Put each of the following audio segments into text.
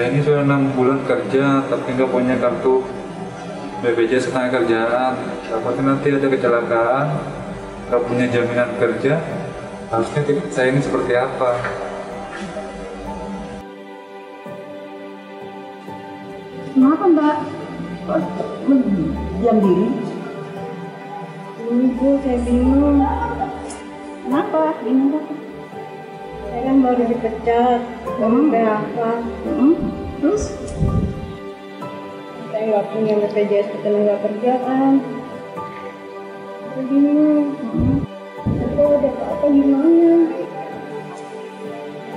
saya ini sudah 6 bulan kerja tapi nggak punya kartu BPJS Ketenagakerjaan. Takutnya nanti ada kecelakaan, nggak punya jaminan kerja. Harusnya saya ini seperti apa? Kenapa Mbak? Diam diri? Bu, saya bingung. Kenapa? Bingung apa? Saya kan baru dipecat dari PHK. Terus? Saya nggak punya BPJS Ketenagakerjaan. Saya bingung. Aku ada apa gimana?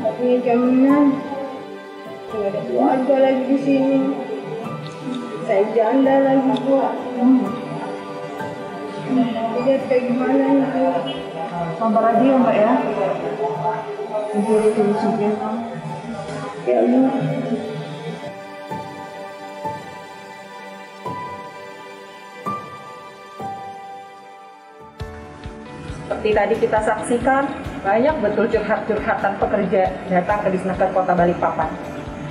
Nggak punya jaminan. Nggak ada keluarga lagi di sini. Saya janda lagi, Bu. Jadi kayak gimana itu? Sabar aja ya Mbak ya. Mencari solusinya. Ya Allah. Seperti tadi kita saksikan, banyak betul curhat-curhatan pekerja datang ke Disnaker Kota Balikpapan.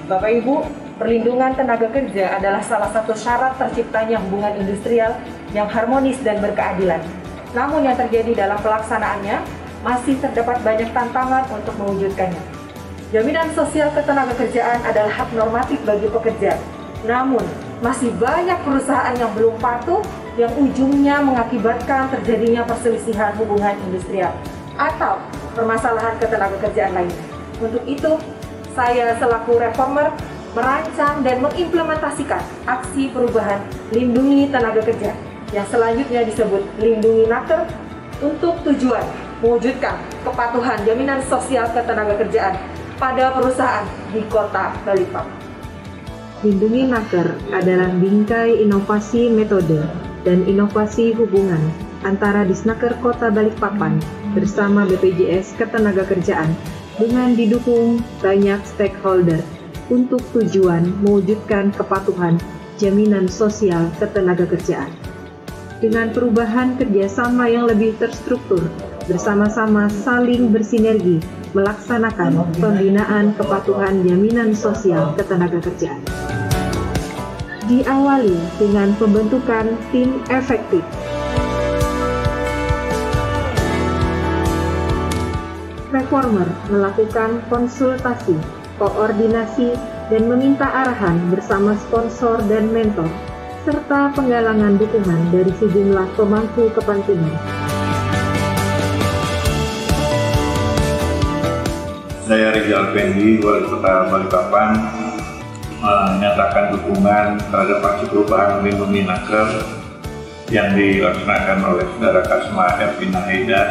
Bapak Ibu, perlindungan tenaga kerja adalah salah satu syarat terciptanya hubungan industrial yang harmonis dan berkeadilan. Namun yang terjadi dalam pelaksanaannya masih terdapat banyak tantangan untuk mewujudkannya. Jaminan sosial ketenagakerjaan adalah hak normatif bagi pekerja. Namun, masih banyak perusahaan yang belum patuh yang ujungnya mengakibatkan terjadinya perselisihan hubungan industrial atau permasalahan ketenagakerjaan lainnya. Untuk itu, saya selaku reformer merancang dan mengimplementasikan aksi perubahan Lindungi Tenaga Kerja yang selanjutnya disebut Lindungi Naker untuk tujuan mewujudkan kepatuhan jaminan sosial ketenagakerjaan pada perusahaan di Kota Balikpapan. Lindungi Naker adalah bingkai inovasi metode dan inovasi hubungan antara Disnaker Kota Balikpapan bersama BPJS Ketenagakerjaan dengan didukung banyak stakeholder untuk tujuan mewujudkan kepatuhan jaminan sosial ketenagakerjaan. Dengan perubahan kerjasama yang lebih terstruktur, bersama-sama saling bersinergi melaksanakan pembinaan kepatuhan jaminan sosial ketenagakerjaan. Diawali dengan pembentukan tim efektif. Reformer melakukan konsultasi, koordinasi, dan meminta arahan bersama sponsor dan mentor, serta penggalangan dukungan dari sejumlah pemangku kepentingan. Saya Rizal Fendi, Wali Kota Balikpapan, menyatakan dukungan terhadap aksi perubahan Lindungi Naker yang dilaksanakan oleh Saudara Kasma Ervina Haida,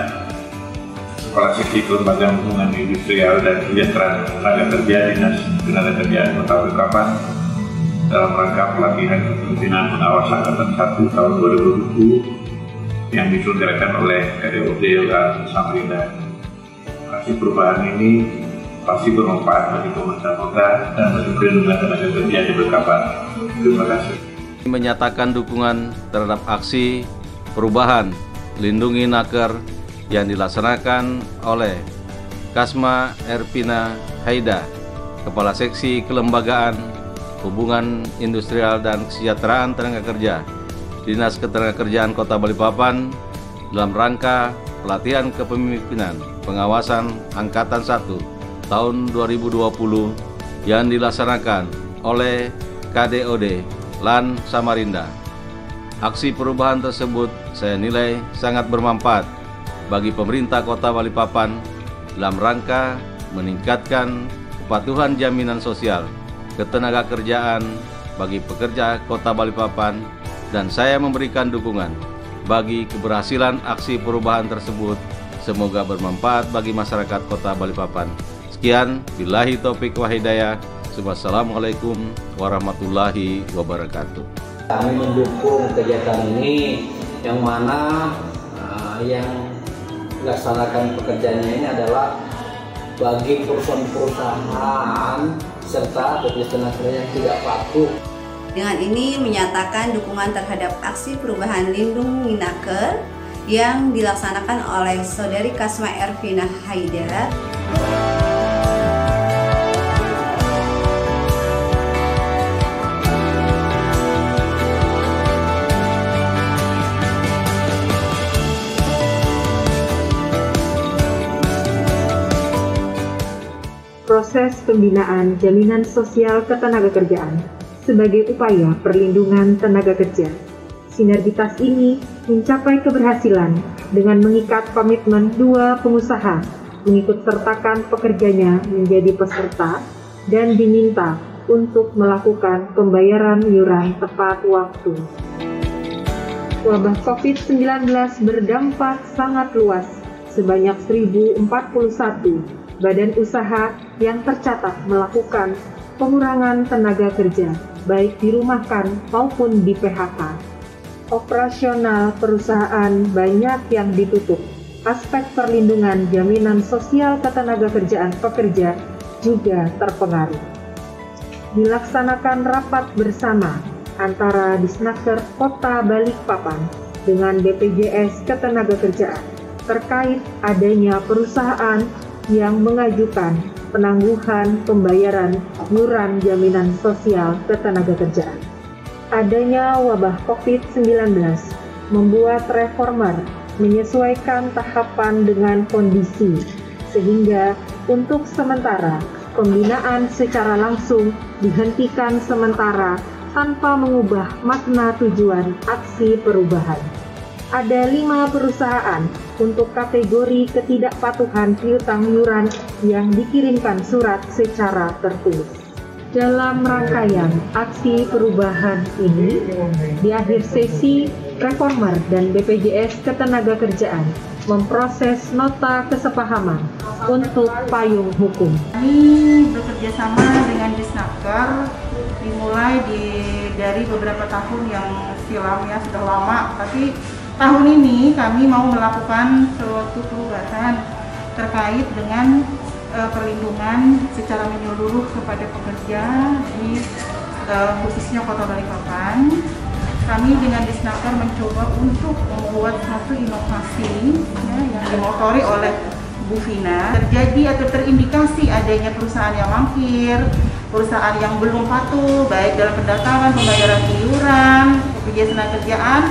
Kepala Seksi Kelembagaan Hubungan Industrial dan Kesejahteraan Tenaga Kerja Dinas Ketenagakerjaan Kota Balikpapan dalam rangka pelatihan kepemimpinan pengawas Angkatan 1 tahun 2020 yang diselenggarakan oleh KDOD dan Samarinda. Aksi perubahan ini pasti bermanfaat bagi pemerintah kota dan bagi perlindungan tenaga kerja di Balikpapan. Terima kasih. Menyatakan dukungan terhadap aksi perubahan Lindungi Naker yang dilaksanakan oleh Kasma Ervina Haida, Kepala Seksi Kelembagaan Hubungan Industrial dan Kesejahteraan Tenaga Kerja Dinas Ketenagakerjaan Kota Balikpapan dalam rangka pelatihan kepemimpinan pengawasan Angkatan 1 tahun 2020 yang dilaksanakan oleh KDOD LAN Samarinda. Aksi perubahan tersebut saya nilai sangat bermanfaat bagi pemerintah Kota Balikpapan dalam rangka meningkatkan kepatuhan jaminan sosial ketenagakerjaan bagi pekerja Kota Balikpapan, dan saya memberikan dukungan bagi keberhasilan aksi perubahan tersebut. Semoga bermanfaat bagi masyarakat Kota Balikpapan. Sekian, billahi taufik wa hidayah. Wassalamualaikum warahmatullahi wabarakatuh. Kami mendukung kegiatan ini, yang mana yang melaksanakan pekerjaannya ini adalah bagi perusahaan-perusahaan serta BPJS Ketenagakerjaan yang tidak patuh. Dengan ini menyatakan dukungan terhadap aksi perubahan Lindungi Naker yang dilaksanakan oleh Saudari Kasma Ervina Haida. proses pembinaan jaminan sosial ketenagakerjaan sebagai upaya perlindungan tenaga kerja. Sinergitas ini mencapai keberhasilan dengan mengikat komitmen dua pengusaha mengikut sertakan pekerjanya menjadi peserta dan diminta untuk melakukan pembayaran iuran tepat waktu. Wabah COVID-19 berdampak sangat luas, sebanyak 1.041 badan usaha yang tercatat melakukan pengurangan tenaga kerja, baik dirumahkan maupun di PHK. Operasional perusahaan banyak yang ditutup. Aspek perlindungan jaminan sosial ketenagakerjaan pekerja juga terpengaruh. Dilaksanakan rapat bersama antara Disnaker Kota Balikpapan dengan BPJS Ketenagakerjaan terkait adanya perusahaan yang mengajukan penangguhan pembayaran iuran jaminan sosial ketenagakerjaan. Adanya wabah COVID-19 membuat reformer menyesuaikan tahapan dengan kondisi, sehingga untuk sementara pembinaan secara langsung dihentikan sementara tanpa mengubah makna tujuan aksi perubahan. Ada 5 perusahaan untuk kategori ketidakpatuhan piutang iuran yang dikirimkan surat secara tertulis. Dalam rangkaian aksi perubahan ini, di akhir sesi, reformer dan BPJS Ketenagakerjaan memproses nota kesepahaman untuk payung hukum. Kami bekerja sama dengan Disnaker dimulai dari beberapa tahun yang silam, ya sudah lama, tapi tahun ini kami mau melakukan suatu perubahan terkait dengan perlindungan secara menyeluruh kepada pekerja di khususnya Kota Balikpapan. Kami dengan Disnaker mencoba untuk membuat suatu inovasi yang dimotori oleh Bu Vina. Terjadi atau terindikasi adanya perusahaan yang mangkir, perusahaan yang belum patuh baik dalam pendaftaran, pembayaran iuran, BPJS Ketenagakerjaan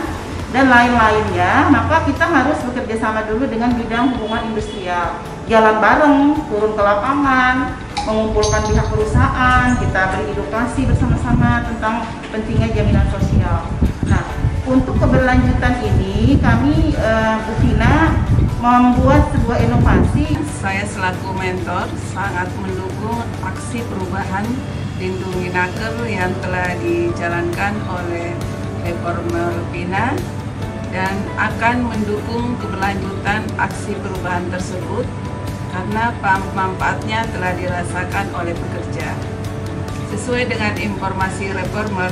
dan lain-lainnya, maka kita harus bekerja sama dulu dengan bidang hubungan industrial. Jalan bareng, turun ke lapangan, mengumpulkan pihak perusahaan, kita beri edukasi bersama-sama tentang pentingnya jaminan sosial. Nah, untuk keberlanjutan ini kami Bu Vina membuat sebuah inovasi. Saya selaku mentor sangat mendukung aksi perubahan Lindungi Naker yang telah dijalankan oleh reformer Vina dan akan mendukung keberlanjutan aksi perubahan tersebut karena manfaatnya telah dirasakan oleh pekerja. Sesuai dengan informasi reformer,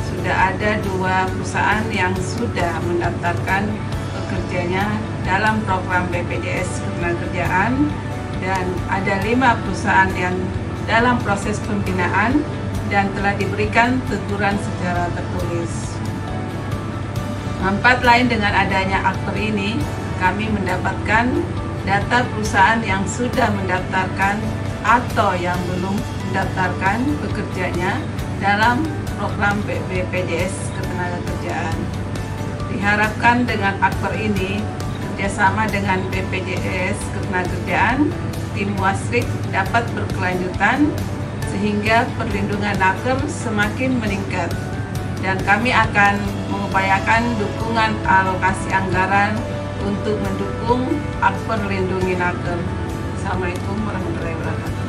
sudah ada 2 perusahaan yang sudah mendaftarkan pekerjanya dalam program BPJS Ketenagakerjaan dan ada 5 perusahaan yang dalam proses pembinaan dan telah diberikan teguran secara tertulis. Manfaat lain dengan adanya aktor ini, kami mendapatkan data perusahaan yang sudah mendaftarkan atau yang belum mendaftarkan pekerjanya dalam program BPJS Ketenagakerjaan. Diharapkan dengan aktor ini, kerjasama dengan BPJS Ketenagakerjaan, tim Wasrik dapat berkelanjutan sehingga perlindungan naker semakin meningkat. Dan kami akan mengupayakan dukungan alokasi anggaran untuk mendukung aktor Lindungi Naker. Assalamualaikum warahmatullahi wabarakatuh.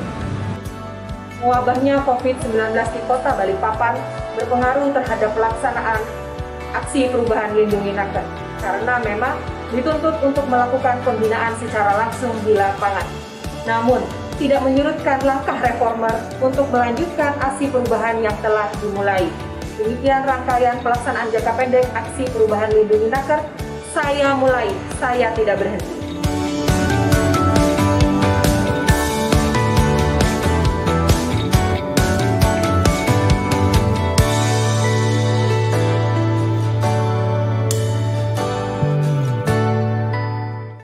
Wabahnya COVID-19 di Kota Balikpapan berpengaruh terhadap pelaksanaan aksi perubahan Lindungi Naker karena memang dituntut untuk melakukan pembinaan secara langsung di lapangan. Namun, tidak menyurutkan langkah reformer untuk melanjutkan aksi perubahan yang telah dimulai. Demikian rangkaian pelaksanaan jangka pendek aksi perubahan Lindungi Naker. Saya mulai, saya tidak berhenti.